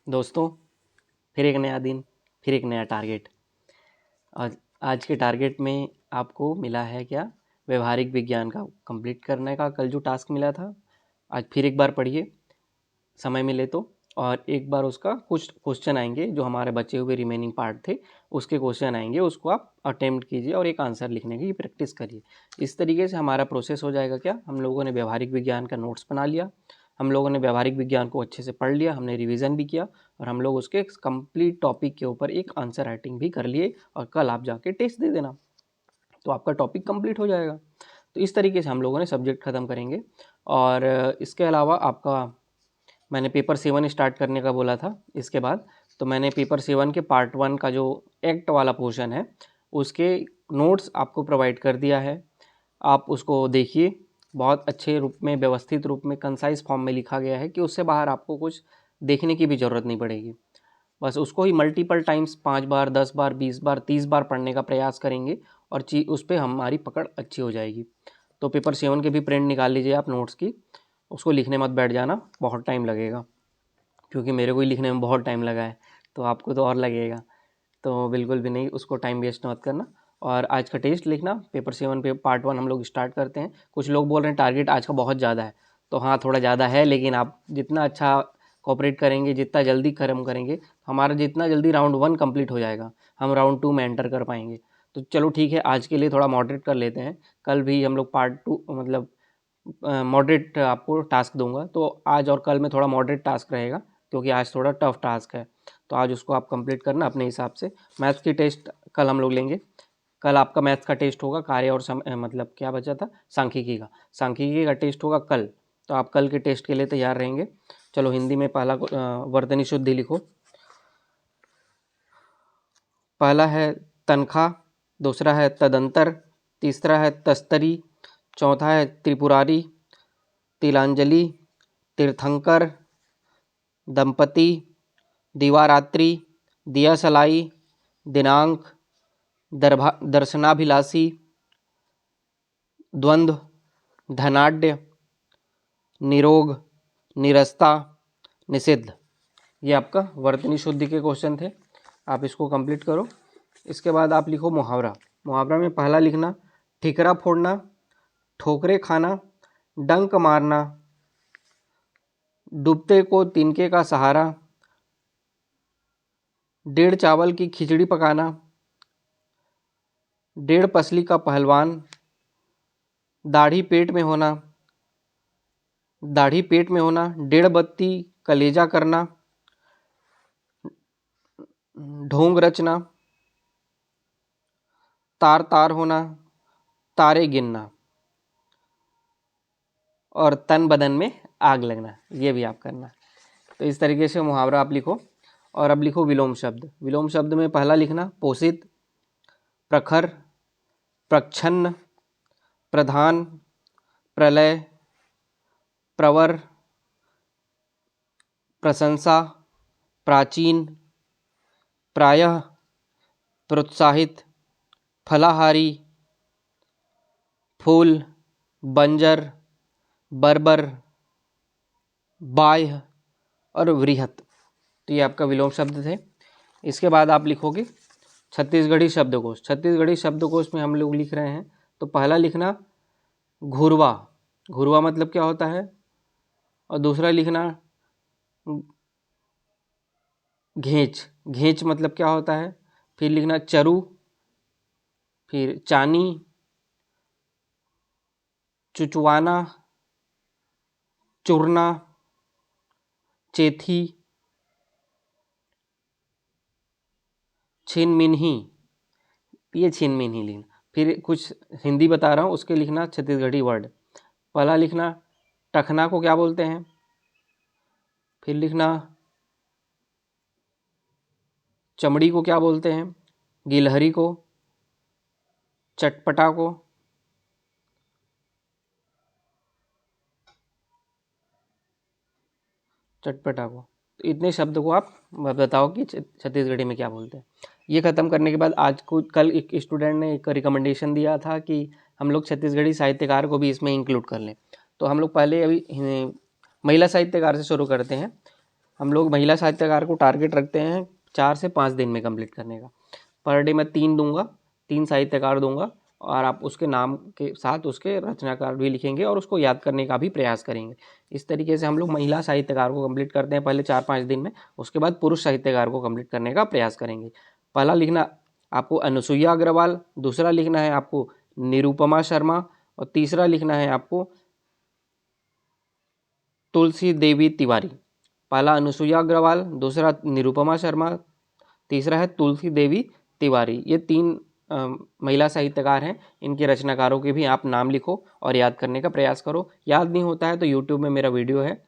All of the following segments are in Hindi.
दोस्तों, फिर एक नया दिन, फिर एक नया टारगेट। आज आज के टारगेट में आपको मिला है क्या? व्यवहारिक विज्ञान का कंप्लीट करने का कल जो टास्क मिला था, आज फिर एक बार पढ़िए समय मिले तो। और एक बार उसका कुछ क्वेश्चन आएंगे जो हमारे बचे हुए रिमेनिंग पार्ट थे, उसके क्वेश्चन आएंगे, उसको आप अटेम्प्ट कीजिए और एक आंसर लिखने की प्रैक्टिस करिए। इस तरीके से हमारा प्रोसेस हो जाएगा। क्या हम लोगों ने व्यवहारिक विज्ञान का नोट्स बना लिया, हम लोगों ने व्यवहारिक विज्ञान को अच्छे से पढ़ लिया, हमने रिवीजन भी किया और हम लोग उसके कंप्लीट टॉपिक के ऊपर एक आंसर राइटिंग भी कर लिए और कल आप जाके टेस्ट दे देना, तो आपका टॉपिक कंप्लीट हो जाएगा। तो इस तरीके से हम लोगों ने सब्जेक्ट ख़त्म करेंगे। और इसके अलावा आपका मैंने पेपर 7 स्टार्ट करने का बोला था इसके बाद, तो मैंने पेपर 7 के पार्ट 1 का जो एक्ट वाला पोर्शन है उसके नोट्स आपको प्रोवाइड कर दिया है। आप उसको देखिए, बहुत अच्छे रूप में, व्यवस्थित रूप में, कंसाइज फॉर्म में लिखा गया है कि उससे बाहर आपको कुछ देखने की भी ज़रूरत नहीं पड़ेगी। बस उसको ही मल्टीपल टाइम्स 5 बार, 10 बार, 20 बार, 30 बार पढ़ने का प्रयास करेंगे और उस पर हमारी पकड़ अच्छी हो जाएगी। तो पेपर 7 के भी प्रिंट निकाल लीजिए आप नोट्स की, उसको लिखने मत बैठ जाना, बहुत टाइम लगेगा, क्योंकि मेरे को ही लिखने में बहुत टाइम लगा है, तो आपको तो और लगेगा। तो बिल्कुल भी नहीं, उसको टाइम वेस्ट मत करना। और आज का टेस्ट लिखना, पेपर 7 पे पार्ट 1 हम लोग स्टार्ट करते हैं। कुछ लोग बोल रहे हैं टारगेट आज का बहुत ज़्यादा है, तो हाँ थोड़ा ज़्यादा है, लेकिन आप जितना अच्छा कोऑपरेट करेंगे, जितना जल्दी खत्म करेंगे, हमारा जितना जल्दी राउंड 1 कंप्लीट हो जाएगा, हम राउंड 2 में एंटर कर पाएंगे। तो चलो ठीक है, आज के लिए थोड़ा मॉडरेट कर लेते हैं, कल भी हम लोग पार्ट 2 मतलब मॉडरेट आपको टास्क दूंगा, तो आज और कल में थोड़ा मॉडरेट टास्क रहेगा, क्योंकि आज थोड़ा टफ टास्क है। तो आज उसको आप कंप्लीट करना अपने हिसाब से। मैथ्स की टेस्ट कल हम लोग लेंगे। कल आपका मैथ्स का टेस्ट होगा, कार्य और मतलब क्या बचा था, सांख्यिकी का। सांख्यिकी का टेस्ट होगा कल, तो आप कल के टेस्ट के लिए तैयार रहेंगे। चलो हिंदी में पहला वर्तनी शुद्धि लिखो। पहला है तनख्वाह, दूसरा है तदंतर, तीसरा है तस्तरी, चौथा है त्रिपुरारी, तिलांजलि, तीर्थंकर, दंपति, दिवारात्रि, दिया सलाई, दिनांक, दर्शनाभिलाषी, द्वंद्व, धनाढ्य, निरोग, निरस्ता, निषिद्ध। ये आपका वर्तनी शुद्धि के क्वेश्चन थे, आप इसको कंप्लीट करो। इसके बाद आप लिखो मुहावरा। मुहावरा में पहला लिखना ठिकरा फोड़ना, ठोकरे खाना, डंक मारना, डूबते को तिनके का सहारा, डेढ़ चावल की खिचड़ी पकाना, डेढ़ पसली का पहलवान, दाढ़ी पेट में होना, दाढ़ी पेट में होना, डेढ़ बत्ती कलेजा करना, ढोंग रचना, तार तार होना, तारे गिनना, और तन बदन में आग लगना, ये भी आप करना। तो इस तरीके से मुहावरा आप लिखो। और अब लिखो विलोम शब्द। विलोम शब्द में पहला लिखना पोषित, प्रखर, प्रच्छन्न, प्रधान, प्रलय, प्रवर, प्रशंसा, प्राचीन, प्रायः, प्रोत्साहित, फलाहारी, फूल, बंजर, बर्बर, बाह्य और वृहत। तो ये आपका विलोम शब्द थे। इसके बाद आप लिखोगे छत्तीसगढ़ी शब्दकोश। छत्तीसगढ़ी शब्दकोश में हम लोग लिख रहे हैं, तो पहला लिखना घुरवा। घुरवा मतलब क्या होता है, और दूसरा लिखना घेंच। घेंच मतलब क्या होता है, फिर लिखना चरु, फिर चानी, चुचवाना, चुरना, चेथी, छिनमिन्ही। ये छिनमिन्ही लिखना। फिर कुछ हिंदी बता रहा हूँ, उसके लिखना छत्तीसगढ़ी वर्ड। पहला लिखना टखना को क्या बोलते हैं, फिर लिखना चमड़ी को क्या बोलते हैं, गिलहरी को, चटपटा को, चटपटा को। तो इतने शब्द को आप बताओ कि छत्तीसगढ़ी में क्या बोलते हैं। ये ख़त्म करने के बाद आज को कल एक स्टूडेंट ने एक रिकमेंडेशन दिया था कि हम लोग छत्तीसगढ़ी साहित्यकार को भी इसमें इंक्लूड कर लें। तो हम लोग पहले अभी महिला साहित्यकार से शुरू करते हैं। हम लोग महिला साहित्यकार को टारगेट रखते हैं 4 से 5 दिन में कंप्लीट करने का। पर डे मैं 3 दूंगा, 3 साहित्यकार दूंगा और आप उसके नाम के साथ उसके रचनाकार भी लिखेंगे और उसको याद करने का भी प्रयास करेंगे। इस तरीके से हम लोग महिला साहित्यकार को कंप्लीट करते हैं पहले 4-5 दिन में, उसके बाद पुरुष साहित्यकार को कंप्लीट करने का प्रयास करेंगे। पहला लिखना आपको अनुसुईया अग्रवाल, दूसरा लिखना है आपको निरुपमा शर्मा और तीसरा लिखना है आपको तुलसी देवी तिवारी। पहला अनुसुईया अग्रवाल, दूसरा निरुपमा शर्मा, तीसरा है तुलसी देवी तिवारी। ये 3 महिला साहित्यकार हैं। इनके रचनाकारों के भी आप नाम लिखो और याद करने का प्रयास करो। याद नहीं होता है तो यूट्यूब में मेरा वीडियो है,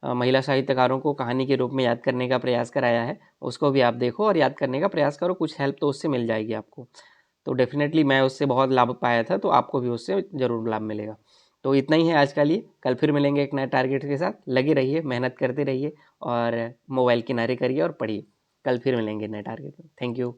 महिला साहित्यकारों को कहानी के रूप में याद करने का प्रयास कराया है, उसको भी आप देखो और याद करने का प्रयास करो। कुछ हेल्प तो उससे मिल जाएगी आपको। तो डेफिनेटली मैं उससे बहुत लाभ पाया था, तो आपको भी उससे ज़रूर लाभ मिलेगा। तो इतना ही है आज के लिए। कल फिर मिलेंगे एक नए टारगेट के साथ। लगे रहिए, मेहनत करते रहिए और मोबाइल किनारे करिए और पढ़िए। कल फिर मिलेंगे नए टारगेट में। Thank you.